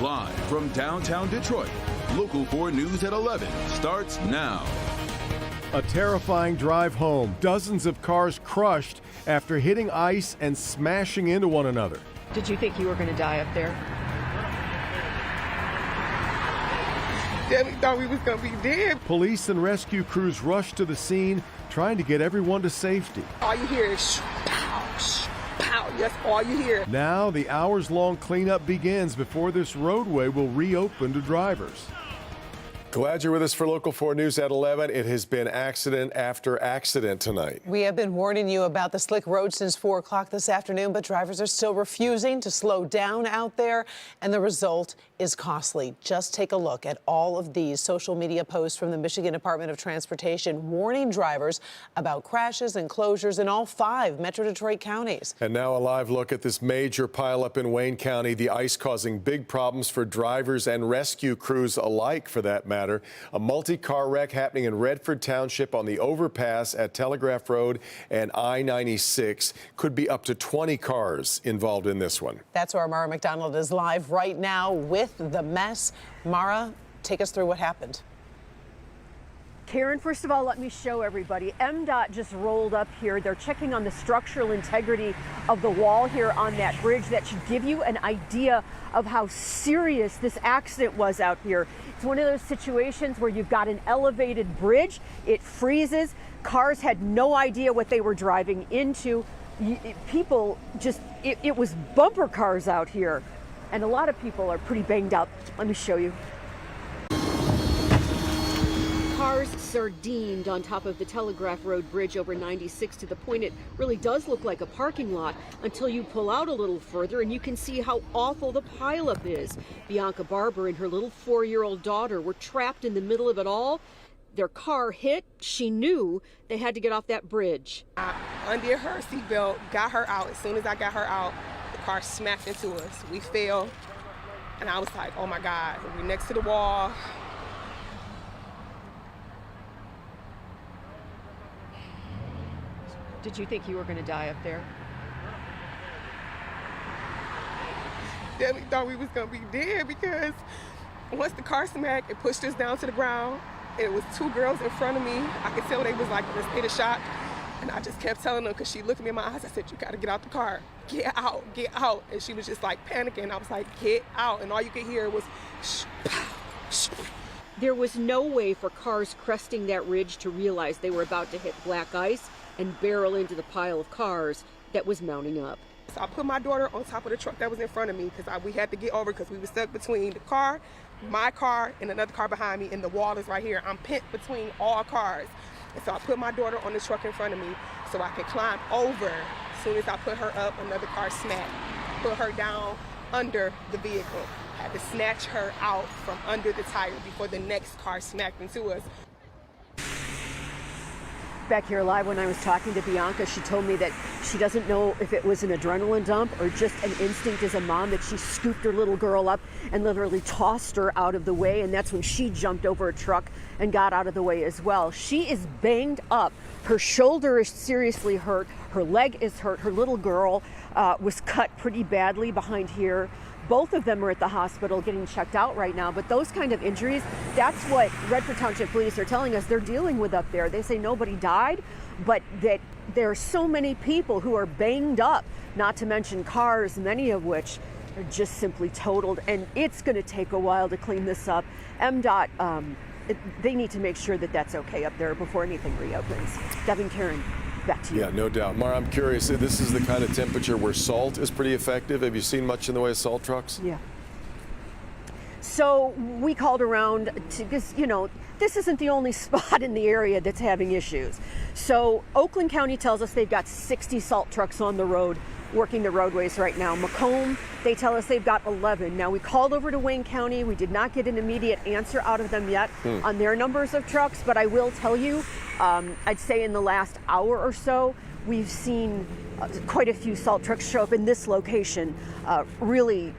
Live from downtown Detroit, Local 4 News at 11 starts now. A terrifying drive home. Dozens of cars crushed after hitting ice and smashing into one another. Did you think you were going to die up there? We thought we was going to be dead. Police and rescue crews rushed to the scene, trying to get everyone to safety. All you hear is pow, pow. That's all you hear. Now the hours-long cleanup begins before this roadway will reopen to drivers. Glad you're with us for Local 4 News at 11. It has been accident after accident tonight. We have been warning you about the slick road since 4 o'clock this afternoon, but drivers are still refusing to slow down out there, and the result is costly. Just take a look at all of these social media posts from the Michigan Department of Transportation warning drivers about crashes and closures in all 5 Metro Detroit counties. And now a live look at this major pileup in Wayne County. The ice causing big problems for drivers and rescue crews alike, for that matter. A multi-car wreck happening in Redford Township on the overpass at Telegraph Road and I-96. Could be up to 20 cars involved in this one. That's where Mara McDonald is live right now with the mess. Mara, take us through what happened. Karen, first of all, let me show everybody. MDOT just rolled up here. They're checking on the structural integrity of the wall here on that bridge. That should give you an idea of how serious this accident was out here. It's one of those situations where you've got an elevated bridge, it freezes, cars had no idea what they were driving into. People just, it was bumper cars out here. And a lot of people are pretty banged up. Let me show you. Cars sardined on top of the Telegraph Road bridge over 96 to the point it really does look like a parking lot until you pull out a little further and you can see how awful the pileup is. Bianca Barber and her little 4-year-old daughter were trapped in the middle of it all. Their car hit. She knew they had to get off that bridge. I undid her seatbelt, got her out. As soon as I got her out, the car smacked into us. We fell, and I was like, oh my God, we're next to the wall. Did you think you were going to die up there? We thought we was going to be dead because once the car smacked, it pushed us down to the ground. It was 2 girls in front of me. I could tell they was like in a state of shock. And I just kept telling them, because she looked me in my eyes, I said, you got to get out the car. Get out, get out. And she was just like panicking. I was like, get out. And all you could hear was There was no way for cars cresting that ridge to realize they were about to hit black ice and barrel into the pile of cars that was mounting up. So I put my daughter on top of the truck that was in front of me because we had to get over because we were stuck between the car, my car, and another car behind me, and the wall is right here. I'm pent between all cars. And so I put my daughter on the truck in front of me so I could climb over. As soon as I put her up, another car smacked. Put her down under the vehicle. Had to snatch her out from under the tire before the next car smacked into us. Back here live, when I was talking to Bianca, she told me that she doesn't know if it was an adrenaline dump or just an instinct as a mom, that she scooped her little girl up and literally tossed her out of the way, and that's when she jumped over a truck and got out of the way as well. She is banged up. Her shoulder is seriously hurt. Her leg is hurt. Her little girl was cut pretty badly behind here. Both of them are at the hospital getting checked out right now, but those kind of injuries, that's what Redford Township Police are telling us they're dealing with up there. They say nobody died, but that there are so many people who are banged up, not to mention cars, many of which are just simply totaled, and it's going to take a while to clean this up. MDOT, they need to make sure that that's okay up there before anything reopens. Devin, Karen. Back to you. Yeah, no doubt. Mara, I'm curious, this is the kind of temperature where salt is pretty effective. Have you seen much in the way of salt trucks? Yeah. So we called around to, because, you know, this isn't the only spot in the area that's having issues. So Oakland County tells us they've got 60 salt trucks on the road working the roadways right now. Macomb, they tell us they've got 11. Now, we called over to Wayne County. We did not get an immediate answer out of them yet on their numbers of trucks, but I will tell you, I'd say in the last hour or so, we've seen quite a few salt trucks show up in this location, really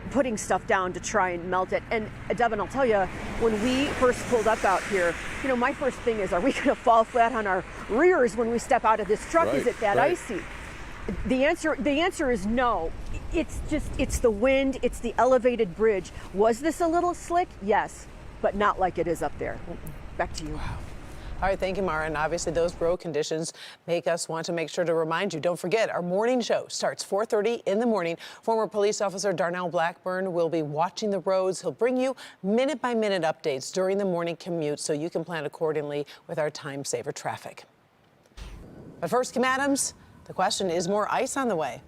putting stuff down to try and melt it. And Devin, I'll tell you, when we first pulled up out here, you know, my first thing is, are we going to fall flat on our rears when we step out of this truck? Is it that icy? The answer is no. It's the wind, it's the elevated bridge. Was this a little slick? Yes, but not like it is up there. Back to you. Wow. All right, thank you, Mara. And obviously those road conditions make us want to make sure to remind you. Don't forget, our morning show starts 4:30 in the morning. Former police officer Darnell Blackburn will be watching the roads. He'll bring you minute-by-minute updates during the morning commute so you can plan accordingly with our time-saver traffic. But first, Kim Adams, the question, is more ice on the way?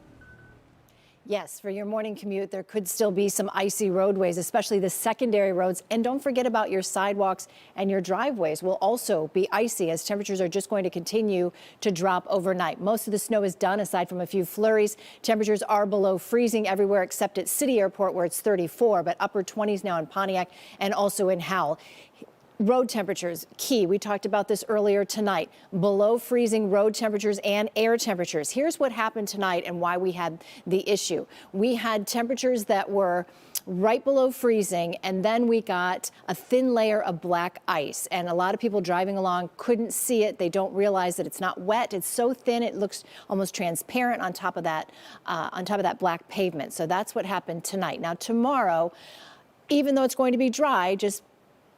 Yes, for your morning commute, there could still be some icy roadways, especially the secondary roads. And don't forget about your sidewalks, and your driveways will also be icy as temperatures are just going to continue to drop overnight. Most of the snow is done aside from a few flurries. Temperatures are below freezing everywhere except at City Airport where it's 34, but upper 20s now in Pontiac and also in Howell. Road temperatures, key. We talked about this earlier tonight. Below freezing road temperatures and air temperatures. Here's what happened tonight and why we had the issue. We had temperatures that were right below freezing, and then we got a thin layer of black ice. And a lot of people driving along couldn't see it. They don't realize that it's not wet. It's so thin it looks almost transparent on top of that black pavement. So that's what happened tonight. Now tomorrow, even though it's going to be dry, just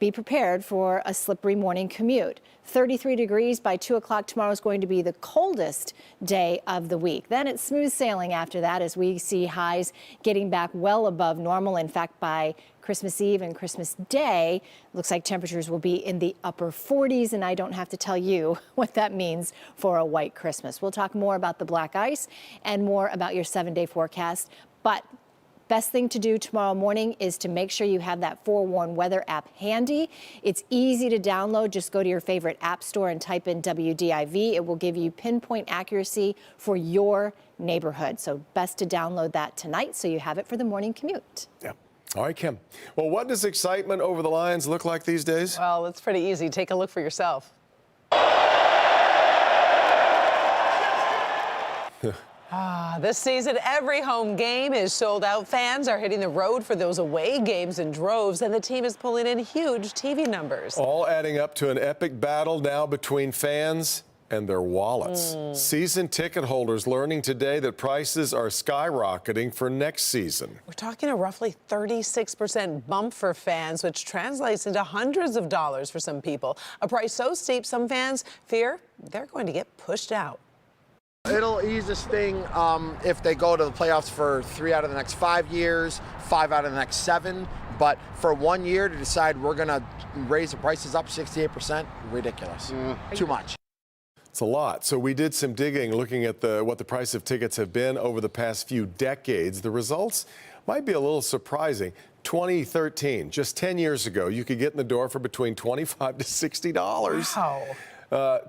be prepared for a slippery morning commute. 33 degrees by 2 o'clock tomorrow is going to be the coldest day of the week. Then it's smooth sailing after that as we see highs getting back well above normal. In fact, by Christmas Eve and Christmas Day, looks like temperatures will be in the upper 40s, and I don't have to tell you what that means for a white Christmas. We'll talk more about the black ice and more about your 7-day forecast, but best thing to do tomorrow morning is to make sure you have that Forewarn weather app handy. It's easy to download. Just go to your favorite app store and type in WDIV. It will give you pinpoint accuracy for your neighborhood. So best to download that tonight so you have it for the morning commute. Yeah. All right, Kim. Well, what does excitement over the Lions look like these days? Well, it's pretty easy. Take a look for yourself. This season, every home game is sold out. Fans are hitting the road for those away games in droves, and the team is pulling in huge TV numbers. All adding up to an epic battle now between fans and their wallets. Season ticket holders learning today that prices are skyrocketing for next season. We're talking a roughly 36% bump for fans, which translates into hundreds of dollars for some people. A price so steep, some fans fear they're going to get pushed out. It'll ease the sting if they go to the playoffs for 3 out of the next 5 years, 5 out of the next 7. But for 1 year to decide we're going to raise the prices up 68%, ridiculous. Too much. It's a lot. So we did some digging looking at what the price of tickets have been over the past few decades. The results might be a little surprising. 2013, just 10 years ago, you could get in the door for between $25 to $60. Wow.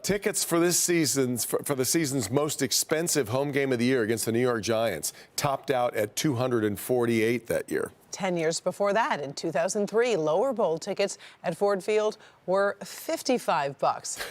Tickets for the season's most expensive home game of the year against the New York Giants topped out at $248 that year. 10 years before that, in 2003, lower bowl tickets at Ford Field were $55.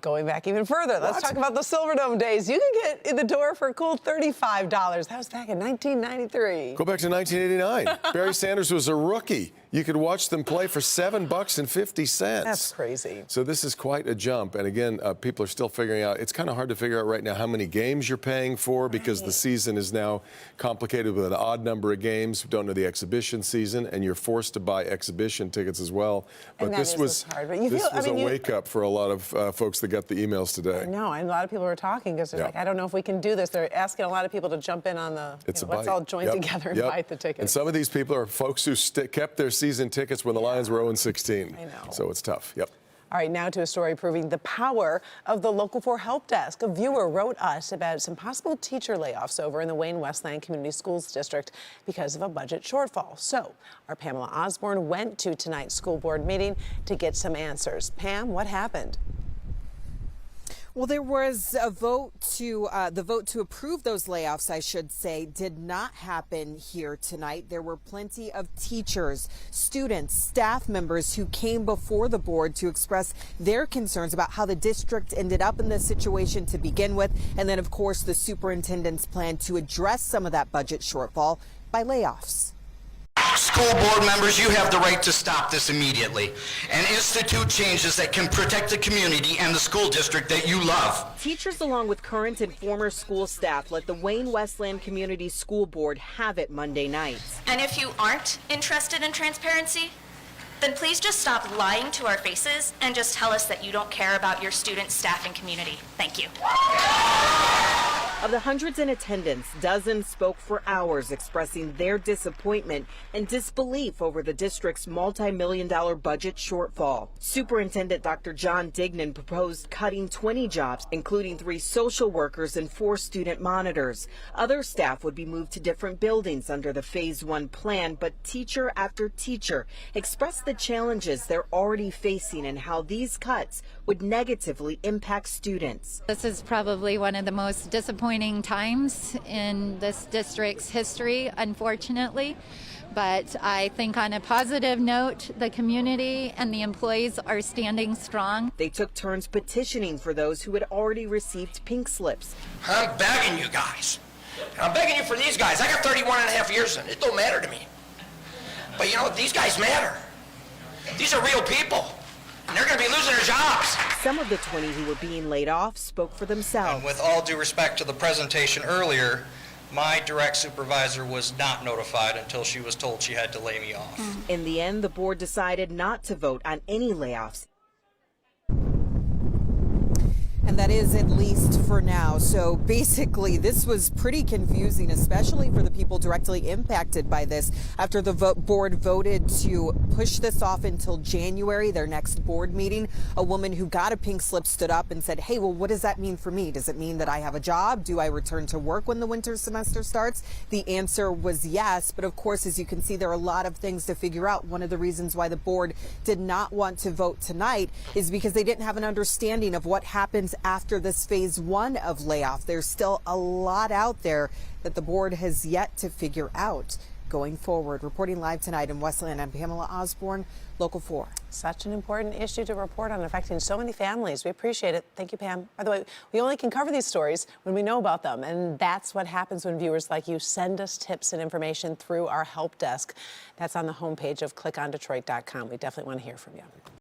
Going back even further, let's talk about the Silverdome days. You could get in the door for a cool $35. That was back in 1993. Go back to 1989. Barry Sanders was a rookie. You could watch them play for $7.50. That's crazy. So this is quite a jump. And again, people are still figuring out. It's kind of hard to figure out right now how many games you're paying for because the season is now complicated with an odd number of games. We don't know the exhibition season, and you're forced to buy exhibition tickets as well. But this was hard. But this was a wake up for a lot of folks that got the emails today. I know, and a lot of people were talking because they're like, I don't know if we can do this. They're asking a lot of people to jump in on the. Let's all join together and buy the tickets. And some of these people are folks who kept their season tickets when the Lions were 0-16. I know. So it's tough. Yep. All right, now to a story proving the power of the Local 4 Help Desk. A viewer wrote us about some possible teacher layoffs over in the Wayne Westland Community Schools District because of a budget shortfall. So our Pamela Osborne went to tonight's school board meeting to get some answers. Pam, what happened? Well, there was a vote to the vote to approve those layoffs, I should say, did not happen here tonight. There were plenty of teachers, students, staff members who came before the board to express their concerns about how the district ended up in this situation to begin with. And then, of course, the superintendent's plan to address some of that budget shortfall by layoffs. School school board members, you have the right to stop this immediately and institute changes that can protect the community and the school district that you love. Teachers, along with current and former school staff, let the Wayne Westland Community School Board have it Monday night. And if you aren't interested in transparency, then please just stop lying to our faces and just tell us that you don't care about your students, staff, and community. Thank you. Of the hundreds in attendance, dozens spoke for hours expressing their disappointment and disbelief over the district's multi-million-dollar budget shortfall. Superintendent Dr. John Dignan proposed cutting 20 jobs, including 3 social workers and 4 student monitors. Other staff would be moved to different buildings under the Phase 1 plan, but teacher after teacher expressed the challenges they're already facing and how these cuts would negatively impact students. This is probably one of the most disappointing times in this district's history, unfortunately. But I think on a positive note, the community and the employees are standing strong. They took turns petitioning for those who had already received pink slips. I'm begging you guys. I'm begging you for these guys. I got 31 and a half years in it. It don't matter to me. But you know what? These guys matter. These are real people. And they're going to be losing their jobs. Some of the 20 who were being laid off spoke for themselves. And with all due respect to the presentation earlier, my direct supervisor was not notified until she was told she had to lay me off. In the end, the board decided not to vote on any layoffs. And that is at least for now. So basically, this was pretty confusing, especially for the people directly impacted by this. After the board voted to push this off until January, their next board meeting, a woman who got a pink slip stood up and said, hey, well, what does that mean for me? Does it mean that I have a job? Do I return to work when the winter semester starts? The answer was yes. But of course, as you can see, there are a lot of things to figure out. One of the reasons why the board did not want to vote tonight is because they didn't have an understanding of what happens after this Phase 1 of layoff. There's still a lot out there that the board has yet to figure out going forward. Reporting live tonight in Westland, I'm Pamela Osborne, Local 4. Such an important issue to report on, affecting so many families. We appreciate it. Thank you, Pam. By the way, we only can cover these stories when we know about them, and that's what happens when viewers like you send us tips and information through our help desk. That's on the homepage of clickondetroit.com. We definitely want to hear from you.